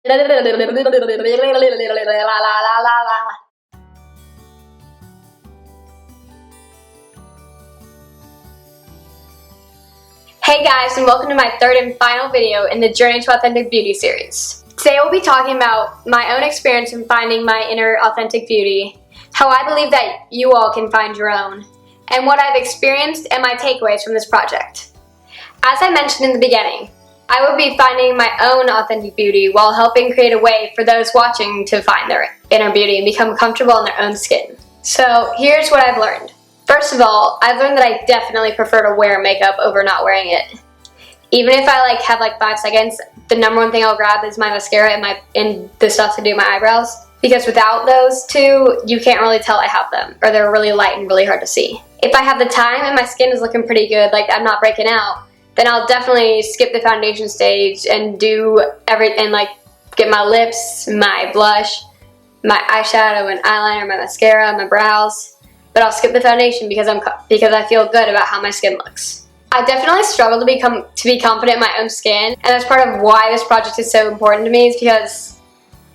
Hey guys, and welcome to my third and final video in the Journey to Authentic Beauty series. Today we'll be talking about my own experience in finding my inner authentic beauty, how I believe that you all can find your own, and what I've experienced and my takeaways from this project. As I mentioned in the beginning, I will be finding my own authentic beauty while helping create a way for those watching to find their inner beauty and become comfortable in their own skin. So here's what I've learned. First of all, I've learned that I definitely prefer to wear makeup over not wearing it. Even if I have 5 seconds, the number one thing I'll grab is my mascara and the stuff to do my eyebrows. Because without those two, you can't really tell I have them, or they're really light and really hard to see. If I have the time and my skin is looking pretty good, like I'm not breaking out, then I'll definitely skip the foundation stage and do everything, like get my lips, my blush, my eyeshadow and eyeliner, my mascara, my brows. But I'll skip the foundation because I feel good about how my skin looks. I definitely struggle to be confident in my own skin, and that's part of why this project is so important to me, is because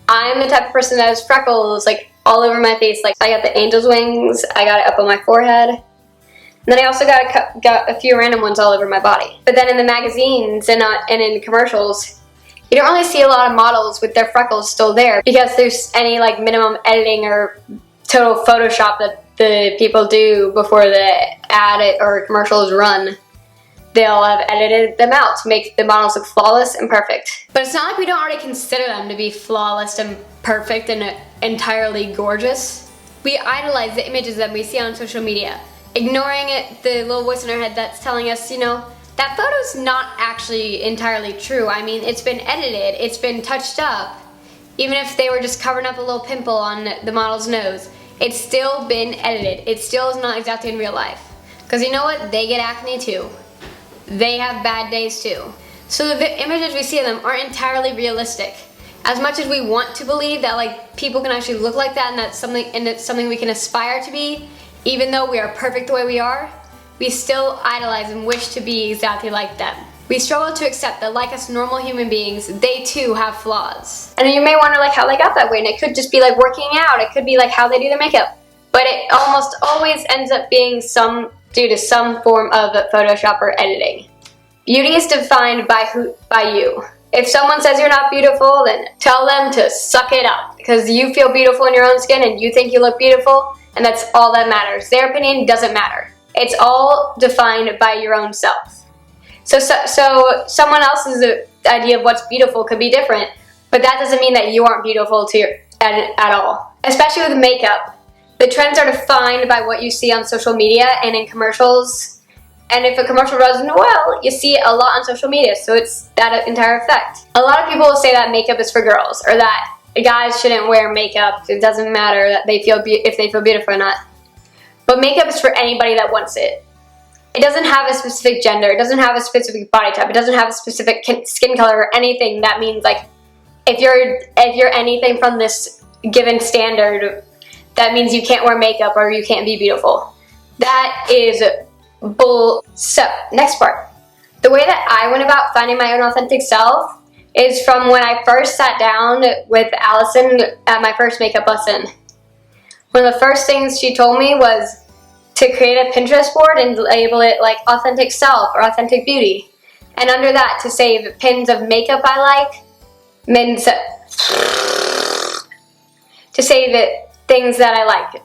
I'm the type of person that has freckles like all over my face. Like I got the angel's wings, I got it up on my forehead, and then I also got a few random ones all over my body. But then in the magazines and in commercials, you don't really see a lot of models with their freckles still there because there's any minimum editing or total Photoshop that the people do before the ad or commercial is run. They'll have edited them out to make the models look flawless and perfect. But it's not like we don't already consider them to be flawless and perfect and entirely gorgeous. We idolize the images that we see on social media, ignoring the little voice in our head that's telling us, that photo's not actually entirely true. I mean, it's been edited, it's been touched up. Even if they were just covering up a little pimple on the model's nose, it's still been edited. It still is not exactly in real life. Because you know what? They get acne too. They have bad days too. So the images we see of them aren't entirely realistic. As much as we want to believe that people can actually look like that and it's something we can aspire to be, even though we are perfect the way we are, we still idolize and wish to be exactly like them. We struggle to accept that like us normal human beings, they too have flaws. And you may wonder how they got that way, and it could just be working out, it could be how they do their makeup. But it almost always ends up being due to some form of Photoshop or editing. Beauty is defined by you. If someone says you're not beautiful, then tell them to suck it up, because you feel beautiful in your own skin and you think you look beautiful, and that's all that matters. Their opinion doesn't matter. It's all defined by your own self. So someone else's idea of what's beautiful could be different, but that doesn't mean that you aren't beautiful at all. Especially with makeup. The trends are defined by what you see on social media and in commercials. And if a commercial does well, you see it a lot on social media, so it's that entire effect. A lot of people will say that makeup is for girls, or that guys shouldn't wear makeup. It doesn't matter that if they feel beautiful or not. But makeup is for anybody that wants it. It doesn't have a specific gender, it doesn't have a specific body type, it doesn't have a specific skin color or anything. That means if you're anything from this given standard, that means you can't wear makeup or you can't be beautiful. That is bull. So, next part. The way that I went about finding my own authentic self is from when I first sat down with Allison at my first makeup lesson. One of the first things she told me was to create a Pinterest board and label it authentic self or authentic beauty. And under that to save pins of makeup I like, to save it things that I like.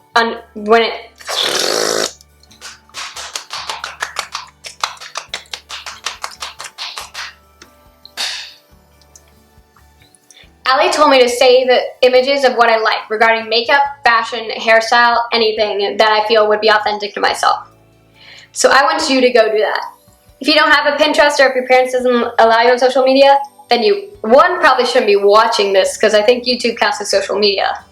Ali told me to save images of what I like regarding makeup, fashion, hairstyle, anything that I feel would be authentic to myself. So I want you to go do that. If you don't have a Pinterest, or if your parents doesn't allow you on social media, then you, probably shouldn't be watching this, because I think YouTube counts as social media.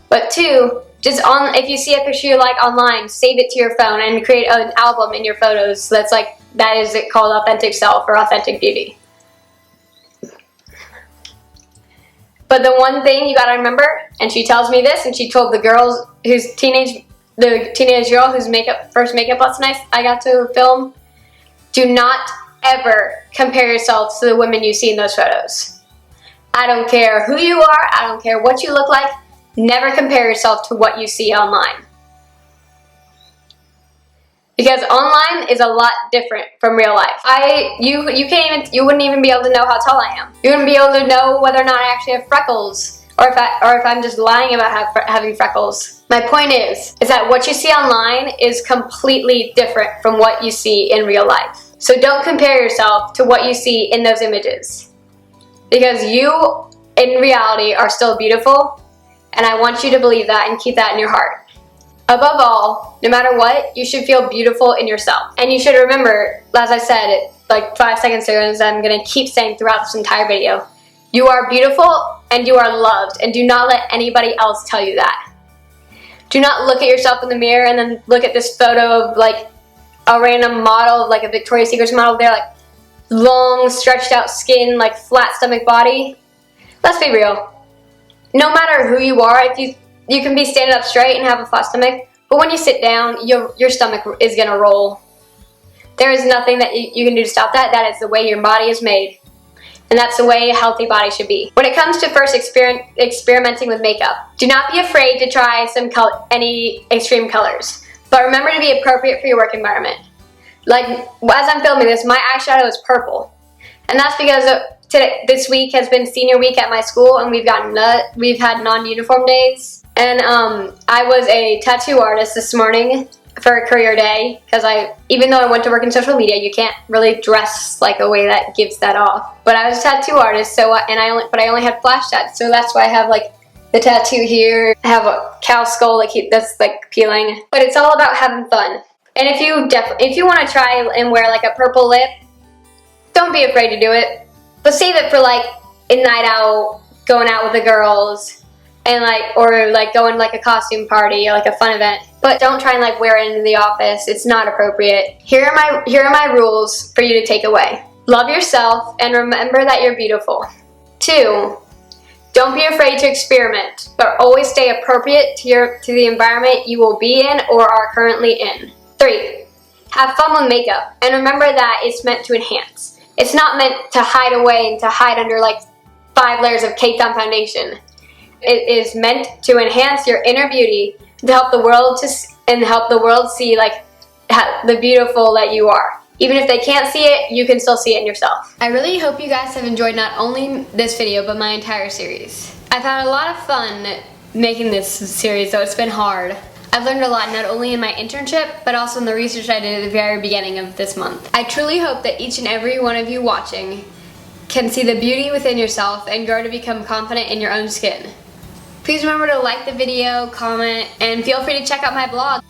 But 2, if you see a picture you like online, save it to your phone and create an album in your photos that is called authentic self or authentic beauty. But the one thing you gotta remember, and she tells me this, and she told the teenage girl whose first makeup lesson I got to film, do not ever compare yourself to the women you see in those photos. I don't care who you are, I don't care what you look like, never compare yourself to what you see online. Because online is a lot different from real life. You wouldn't even be able to know how tall I am. You wouldn't be able to know whether or not I actually have freckles, or if I'm just lying about having freckles. My point is that what you see online is completely different from what you see in real life. So don't compare yourself to what you see in those images. Because you, in reality, are still beautiful, and I want you to believe that and keep that in your heart. Above all, no matter what, you should feel beautiful in yourself. And you should remember, as I said like 5 seconds ago, as I'm going to keep saying throughout this entire video, you are beautiful and you are loved, and do not let anybody else tell you that. Do not look at yourself in the mirror and then look at this photo of like a random model, like a Victoria's Secret model. They're like long, stretched out skin, like flat stomach body. Let's be real. No matter who you are, if you can be standing up straight and have a flat stomach, but when you sit down, your stomach is gonna roll. There is nothing that you can do to stop that. That is the way your body is made. And that's the way a healthy body should be. When it comes to first experimenting with makeup, do not be afraid to try any extreme colors. But remember to be appropriate for your work environment. Like, as I'm filming this, my eyeshadow is purple. And that's because this week has been senior week at my school, and we've had non-uniform days. And I was a tattoo artist this morning for a career day, because even though I went to work in social media, you can't really dress like a way that gives that off. But I was a tattoo artist, but I only had flash tats, so that's why I have like the tattoo here. I have a cow skull that's like peeling. But it's all about having fun. And if you want to try and wear like a purple lip, don't be afraid to do it. But save it for like a night out, going out with the girls. And or going to like a costume party or like a fun event. But don't try and like wear it into the office. It's not appropriate. Here are my rules for you to take away. Love yourself and remember that you're beautiful. 2, don't be afraid to experiment, but always stay appropriate to the environment you will be in or are currently in. 3, have fun with makeup and remember that it's meant to enhance. It's not meant to hide away and to hide under like 5 layers of caked on foundation. It is meant to enhance your inner beauty, to help the world see like the beautiful that you are. Even if they can't see it, you can still see it in yourself. I really hope you guys have enjoyed not only this video, but my entire series. I've had a lot of fun making this series, though it's been hard. I've learned a lot not only in my internship, but also in the research I did at the very beginning of this month. I truly hope that each and every one of you watching can see the beauty within yourself and grow to become confident in your own skin. Please remember to like the video, comment, and feel free to check out my blog.